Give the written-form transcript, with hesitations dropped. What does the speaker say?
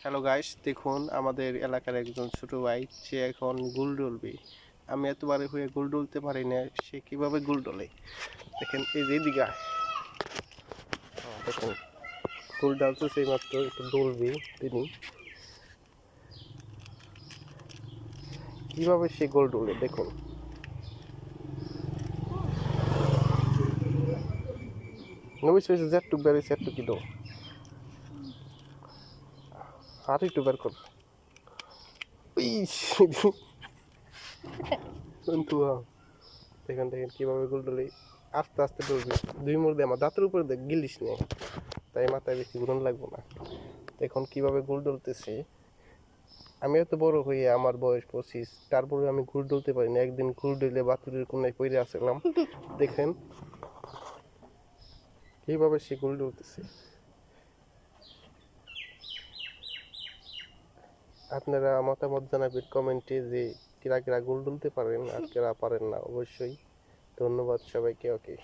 Hello guys, দেখুন আমাদের এলাকার একজন ছোট ভাই, সে এখন গুল ডলবে। আমি এতবারে হয়ে গুল ডলতে পারি না, সে কিভাবে গুল ডলে দেখেন। এই যে এদিকে আয়। দেখুন গুল ডালতেছে, মাত্র একটু ডলবে তিনি। কিভাবে সে গোল ডলে দেখুন। নবীস হয়েছে যেটুক বেড়েছে এটুকি ডো, আর একটু বের কর। ইস, কিন্তু দেখেন দেখেন কিভাবে গোল ডলে। আস্তে আস্তে ডলবি, দুই মুখ দিয়ে আমার দাঁতের উপরে দেখ, গিলিস নে, তাই মাথায় বেশি ঘুরন লাগবো না। দেখুন কিভাবে গোল ডলতেছে। আমি এত বড় হয়ে, আমার বয়স 25, তারপরে আমি ঘুর ডলতে পারি না। একদিন ঘুর ডলে বাতুরের কোনায় পড়ে আসলাম। দেখেন কিভাবে সে ঘুর ডলতেছে। আপনারা মতামত জানাবেন কমেন্টে যে কিরা কিরা গোল ডলতে পারেন আর কিরা পারেন না। অবশ্যই ধন্যবাদ সবাইকে। ওকে।